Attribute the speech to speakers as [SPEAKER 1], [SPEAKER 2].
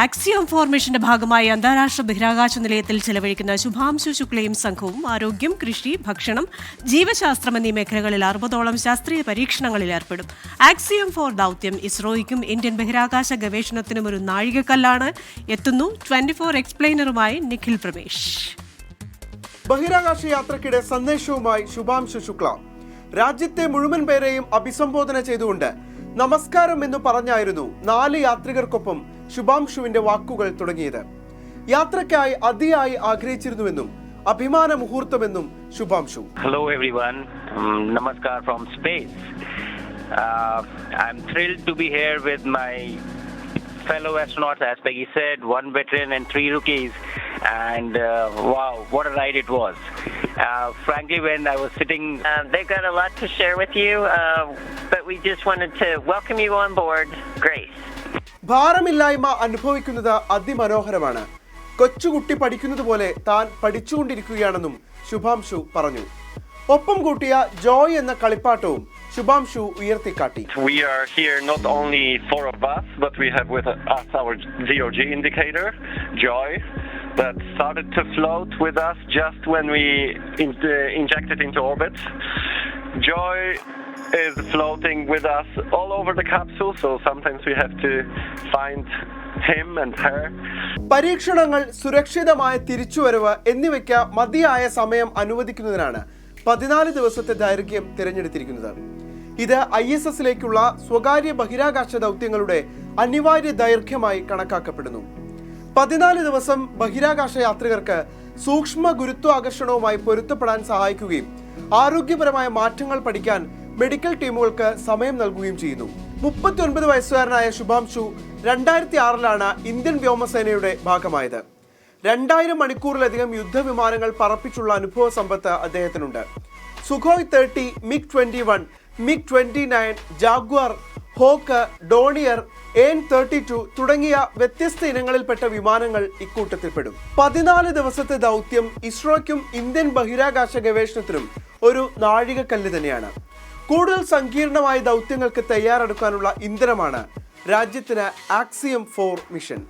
[SPEAKER 1] Axiom ഫോർമേഷന്റെ ഭാഗമായി അന്താരാഷ്ട്ര ബഹിരാകാശ നിലയത്തിൽ ചെലവഴിക്കുന്ന ശുഭാംശു ശുക്ലയും സംഘവും ആരോഗ്യം, കൃഷി, ഭക്ഷണം, ജീവശാസ്ത്രം എന്നീ മേഖലകളിൽ 60ഓളം ശാസ്ത്രീയ പരീക്ഷണങ്ങളിൽ ഏർപ്പെടും. ആക്സിയം 4 ദൗത്യം ഇസ്രോയ്ക്കും ഇന്ത്യൻ ബഹിരാകാശ ഗവേഷണത്തിനും ഒരു നാഴികക്കല്ലാണ്. എത്തുന്നു 24 എക്സ്പ്ലെയിനറുമായി നിഖിൽ പ്രമേഷ്.
[SPEAKER 2] ബഹിരാകാശ യാത്രക്കിടെ സന്ദേശവുമായി ശുഭാംശു ശുക്ല രാജ്യത്തെ മുഴുവൻ പേരെയും അഭിസംബോധന ചെയ്തുകൊണ്ട് നമസ്കാരം എന്ന് പറഞ്ഞായിരുന്നു 4 യാത്രികർക്കൊപ്പം ശുഭാംശുവിന്റെ വാക്കുകൾ തുടങ്ങിയത്. യാത്രയ്ക്കായി അതിയായി ആഗ്രഹിച്ചിരുന്നുവെന്നും അഭിമാന മുഹൂർത്തമെന്നും Shubhanshu.
[SPEAKER 3] Hello everyone, namaskar from space. I'm thrilled to be here with my fellow astronauts, as Peggy said, 1 veteran and 3 rookies, and wow, what a ride it was. Frankly, when I was sitting,
[SPEAKER 4] they've got a lot to share with you, but we just wanted to welcome you on board Grace.
[SPEAKER 2] ഭാരമില്ലായ്മ അനുഭവിക്കുന്നത് അതിമനോഹരമാണ്. കൊച്ചുകുട്ടി പഠിക്കുന്നത് പോലെ താൻ പഠിച്ചുകൊണ്ടിരിക്കുകയാണെന്നും ശുഭാംശു പറഞ്ഞു. ഒപ്പം കൂട്ടിയ ജോയ് എന്ന കളിപ്പാട്ടവും Shubhanshu ഉയർത്തിക്കാട്ടി.
[SPEAKER 5] We are here not only 4 of us, but we have with us our ZOG indicator, Joy, that started to float with us just when we injected into orbit. Joy is floating with us all over the capsule, so sometimes we have to find him and her.
[SPEAKER 2] പരീക്ഷണങ്ങൾ, സുരക്ഷിതമായ തിരിച്ചുവരവ് എന്നിവയ്ക്ക് മതിയായ സമയം അനുവദിക്കുന്നതിനാണ് 14 ദിവസത്തെ ദൈർഘ്യം തിരഞ്ഞെടുത്തിരിക്കുന്നത്. ഇത് ISS-ലേക്കുള്ള സ്വകാര്യ ബഹിരാകാശ ദൗത്യങ്ങളുടെ അനിവാര്യ ദൈർഘ്യമായി കണക്കാക്കപ്പെടുന്നു. 14 ദിവസം ബഹിരാകാശ യാത്രികർക്ക് സൂക്ഷ്മ ഗുരുത്വാകർഷണവുമായി പൊരുത്തപ്പെടാൻ സഹായിക്കുകയും ആരോഗ്യപരമായ മാറ്റങ്ങൾ പഠിക്കാൻ മെഡിക്കൽ ടീമുകൾക്ക് സമയം നൽകുകയും ചെയ്യുന്നു. 39 വയസ്സുകാരനായ ശുഭാംശു 2006-ലാണ് ഇന്ത്യൻ വ്യോമസേനയുടെ ഭാഗമായത്. 2000 മണിക്കൂറിലധികം യുദ്ധവിമാനങ്ങൾ പറപ്പിച്ചുള്ള അനുഭവ സമ്പത്ത് അദ്ദേഹത്തിനുണ്ട്. Sukhoi 30, MiG-21, MiG-29, Jaguar, hoc, Dornier, AN-32 തുടങ്ങിയ വ്യത്യസ്ത ഇനങ്ങളിൽപ്പെട്ട വിമാനങ്ങൾ ഇക്കൂട്ടത്തിൽപ്പെടും. 14 ദിവസത്തെ ദൗത്യം ഇസ്രോയ്ക്കും ഇന്ത്യൻ ബഹിരാകാശ ഗവേഷണത്തിനും ഒരു നാഴികക്കല്ല് തന്നെയാണ്. കൂടുതൽ സങ്കീർണമായ ദൗത്യങ്ങൾക്ക് തയ്യാറെടുക്കാനുള്ള ഇന്ധനമാണ് രാജ്യത്തിന് ആക്സിയം 4 മിഷൻ.